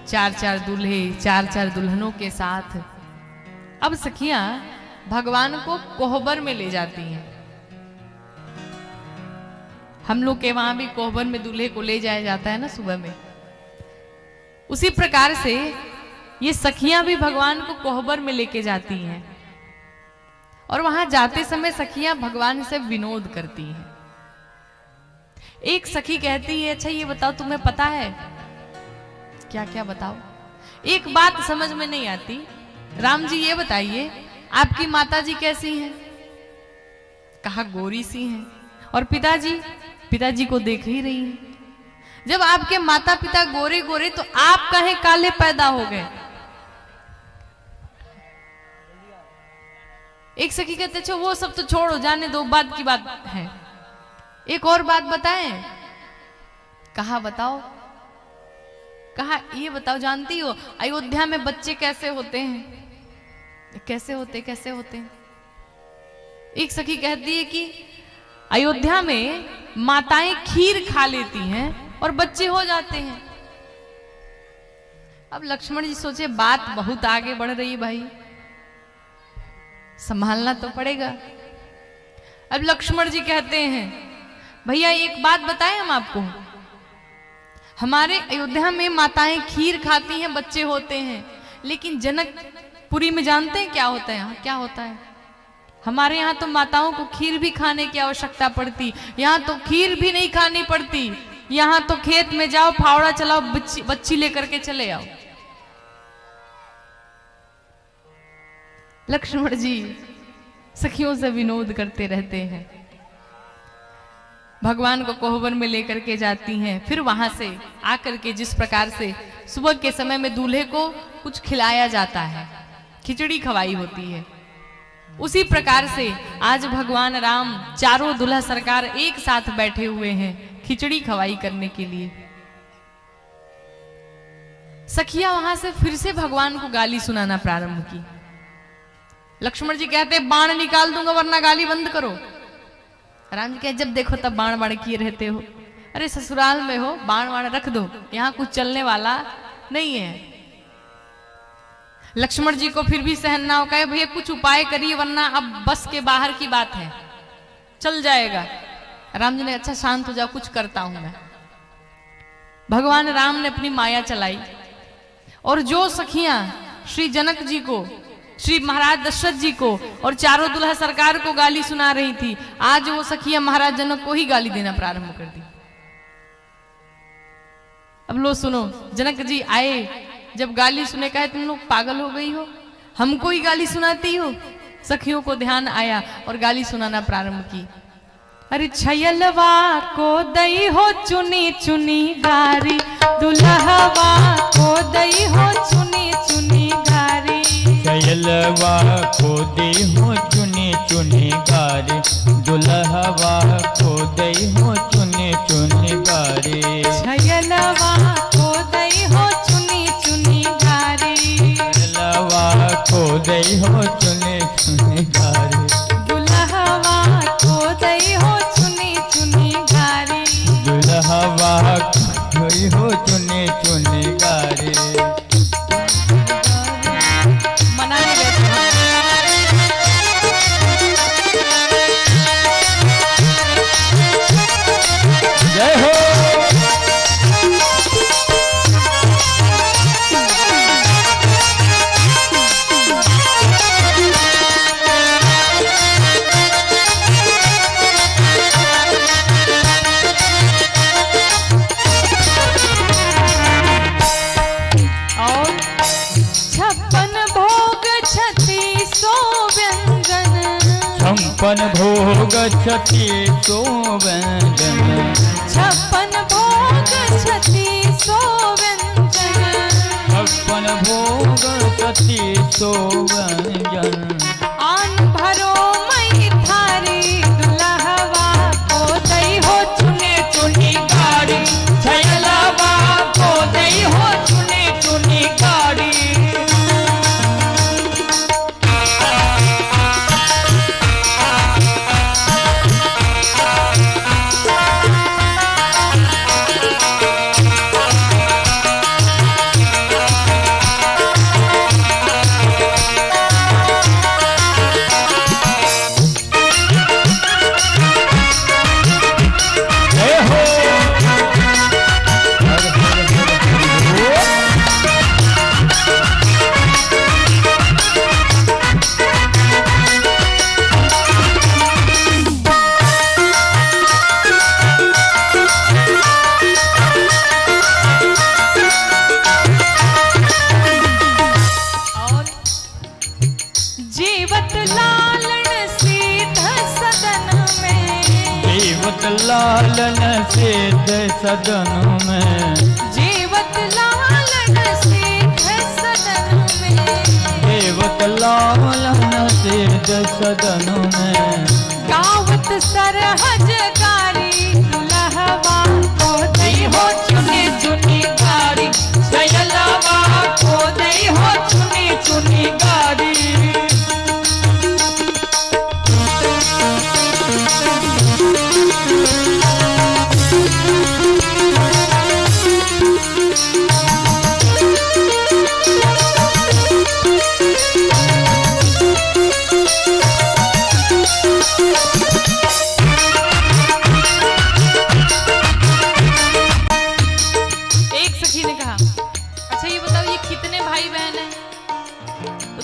चार चार दूल्हे, चार चार दुल्हनों के साथ अब सखियां भगवान को कोहबर में ले जाती हैं। हम लोग के वहां भी कोहबर में दूल्हे को ले जाया जाता है ना सुबह में, उसी प्रकार से ये सखियां भी भगवान को कोहबर में लेके जाती हैं और वहां जाते समय सखियां भगवान से विनोद करती हैं। एक सखी कहती है, अच्छा ये बताओ तुम्हें पता है क्या क्या बताओ, एक बात समझ में नहीं आती, राम जी ये बताइए आपकी माताजी कैसी हैं? कहा गोरी सी हैं। और पिताजी को देख ही रही हैं। जब आपके माता पिता गोरे गोरे तो आप काहे काले पैदा हो गए? एक सखी कहते अच्छा वो सब तो छोड़ो, जाने दो, बाद की बात है, एक और बात बताएं। कहा बताओ। कहा ये बताओ, जानती हो अयोध्या में बच्चे कैसे होते हैं? कैसे होते हैं? एक सखी कहती है कि अयोध्या में माताएं खीर खा लेती हैं और बच्चे हो जाते हैं। अब लक्ष्मण जी सोचे बात बहुत आगे बढ़ रही है भाई, संभालना तो पड़ेगा। अब लक्ष्मण जी कहते हैं भैया एक बात बताएं हम आपको, हमारे अयोध्या में माताएं खीर खाती हैं, बच्चे होते हैं, लेकिन जनकपुरी में जानते हैं क्या होता है? यहाँ क्या होता है? हमारे यहाँ तो माताओं को खीर भी खाने की आवश्यकता पड़ती, यहाँ तो खीर भी नहीं खानी पड़ती, यहाँ तो खेत में जाओ, फावड़ा चलाओ, बच्ची लेकर के चले आओ। लक्ष्मण जी सखियों से विनोद करते रहते हैं, भगवान को कोहबर में लेकर के जाती हैं। फिर वहां से आकर के जिस प्रकार से सुबह के समय में दूल्हे को कुछ खिलाया जाता है, खिचड़ी खवाई होती है, उसी प्रकार से आज भगवान राम चारों दूल्हा सरकार एक साथ बैठे हुए हैं खिचड़ी खवाई करने के लिए। सखिया वहां से फिर से भगवान को गाली सुनाना प्रारंभ की। लक्ष्मण जी कहते बाण निकाल दूंगा वरना गाली बंद करो। राम जी कहते जब देखो तब बाण बाण किए रहते हो। अरे ससुराल में हो, बाण बाण रख दो, यहां कुछ चलने वाला नहीं है। लक्ष्मण जी को फिर भी सहन ना हो, कहे भैया कुछ उपाय करिए वरना अब बस के बाहर की बात है, चल जाएगा। राम जी ने अच्छा शांत हो जाओ, कुछ करता हूं मैं। भगवान राम ने अपनी माया चलाई और जो सखियां श्री जनक जी को, श्री महाराज दशरथ जी को और चारों दुल्हा सरकार को गाली सुना रही थी, आज वो सखियां महाराज जनक को ही गाली देना प्रारंभ कर दी। अब लो सुनो, जनक जी आए, जब गाली सुने कहे तुम लोग पागल हो गई हो, हमको ही गाली सुनाती हो। सखियों को ध्यान आया और गाली सुनाना प्रारंभ की। अरे छयलवा को दई हो चुनी चुनी गारी, दुल्हवा को दई हो चुनी चुनी गारी। छयलवा को दई हो चुनी चुनी गारी, दुल्हवा को दई हो चुनी चुनी गारी। छयलवा को दई हो चुनी चुनी गारी, छयलवा को दई हो चुनी चुनी गारी। दुल्हवा को दई हो चुनी चुनी गारी, दुल्हवा को दई हो चुनी चुनी गारी। मनाने बैठे जय हो। छप्पन भोग छती सो व्यंजन, छप्पन भोग छती सो व्यंजन, छप्पन भोग छती सो व्यंजन। आन भरो मई थारी, दुल्हवा को दई हो चुनी चुनी गारी। छयलवा को दई हो चुनी चुनी गारी। लालन सिद्ध सदन में, जीवत लालन सिद्ध सदन में, देवत लालन सिद्ध सदन में, गावत सरहजकारी दुल्हवा को दई हो चुनी चुनी गारी, सयलवा को दई हो चुनी चुनी गारी।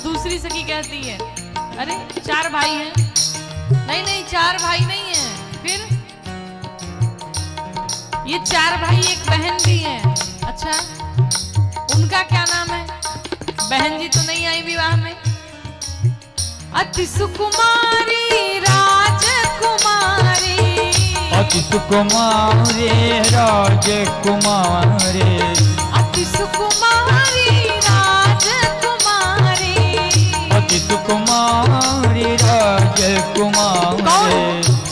दूसरी सखी कहती है अरे 4 भाई हैं। नहीं नहीं 4 भाई नहीं है, फिर ये 4 भाई एक बहन भी है। अच्छा उनका क्या नाम है? बहन जी तो नहीं आई विवाह में। अति सुकुमारी राजकुमारी, अति सुकुमारी राजकुमारी, अति सुकुमारी राजकुमारी, अति सुकुमारी राजकुमारी।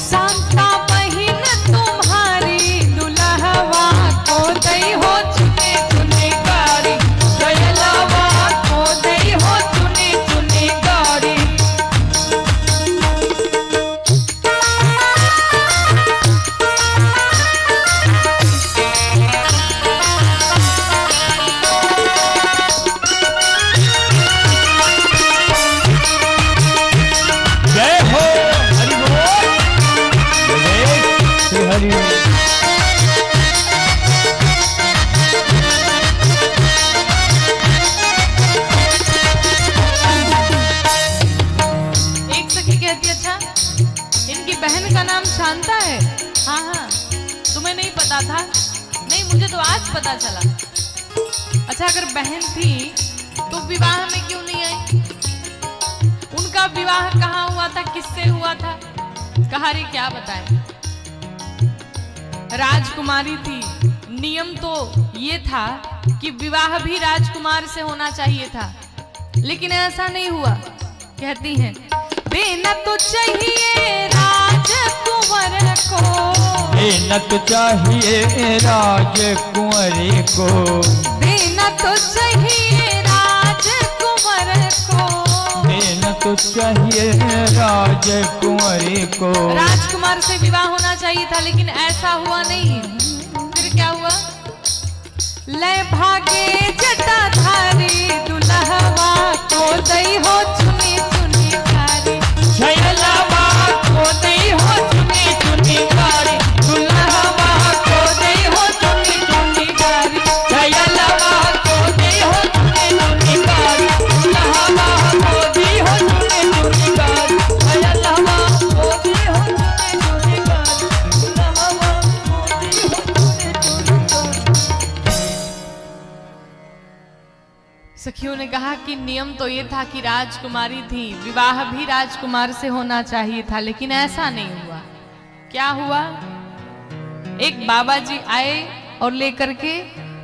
शांता बहिन तुम्हारी दुल्हवा को दई हो चुने चुने गारी, दयलवा को दई हो चुने चुने गारी। बहन का नाम शांता है? हाँ हाँ तुम्हें नहीं पता था? नहीं मुझे तो आज पता चला। अच्छा अगर बहन थी तो विवाह में क्यों नहीं आई? उनका विवाह कहाँ हुआ था, किससे हुआ था? कहारी क्या बताए। राजकुमारी थी, नियम तो ये था कि विवाह भी राजकुमार से होना चाहिए था, लेकिन ऐसा नहीं हुआ। कहती हैं देना तो चाहिए राजकुंवर को, देना तो चाहिए राजकुंवरी को, देना तो चाहिए राजकुंवर को, देना तो चाहिए राजकुंवरी को। राजकुमार से विवाह होना चाहिए था, लेकिन ऐसा हुआ नहीं। फिर क्या हुआ? ले भागे जटाधारी दुल्हवा को दई हो चुनी चुनी गारी, छयलवा को दई हो चुनी चुनी गारी, दुल्हवा को दई हो चुनी चुनी गारी, छयलवा को दई हो चुनी चुनी गारी, दुल्हवा को दई हो चुनी चुनी गारी, छयलवा को दई हो चुनी चुनी गारी, दुल्हवा को दई हो चुनी चुनी गारी। सखियों ने कहा कि नियम तो ये था कि राजकुमारी थी, विवाह भी राजकुमार से होना चाहिए था, लेकिन ऐसा नहीं हुआ। क्या हुआ? एक बाबा जी आए और लेकर के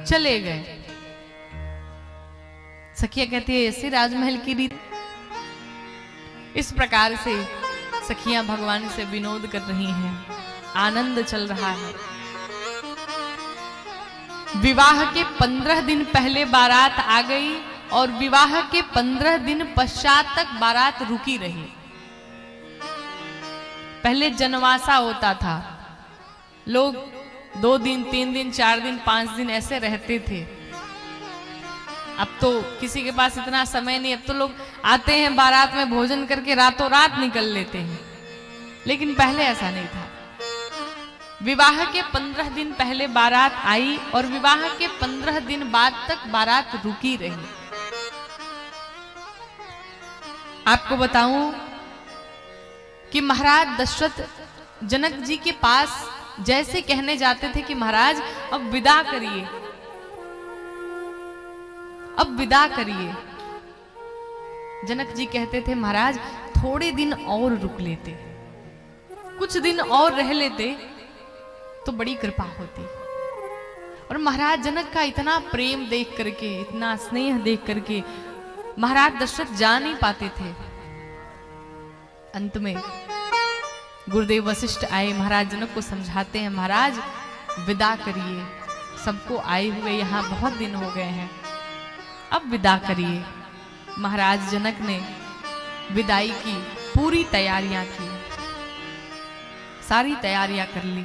चले गए। सखिया कहती है ऐसे राजमहल की रीत। इस प्रकार से सखियां भगवान से विनोद कर रही हैं, आनंद चल रहा है। विवाह के 15 दिन पहले बारात आ गई और विवाह के 15 दिन पश्चात तक बारात रुकी रही। पहले जनवासा होता था, लोग 2 दिन 3 दिन 4 दिन 5 दिन ऐसे रहते थे। अब तो किसी के पास इतना समय नहीं, अब तो लोग आते हैं बारात में भोजन करके रातों रात निकल लेते हैं, लेकिन पहले ऐसा नहीं था। विवाह के 15 दिन पहले बारात आई और विवाह के 15 दिन बाद तक बारात रुकी रही। आपको बताऊं कि महाराज दशरथ जनक जी के पास जैसे कहने जाते थे कि महाराज अब विदा करिए, अब विदा करिए, जनक जी कहते थे महाराज थोड़े दिन और रुक लेते, कुछ दिन और रह लेते तो बड़ी कृपा होती। और महाराज जनक का इतना प्रेम देख करके, इतना स्नेह देख करके महाराज दशरथ जा नहीं पाते थे। अंत में गुरुदेव वशिष्ठ आए, महाराज जनक को समझाते हैं, महाराज विदा करिए, सबको आए हुए यहाँ बहुत दिन हो गए हैं, अब विदा करिए। महाराज जनक ने विदाई की पूरी तैयारियां की, सारी तैयारियां कर ली।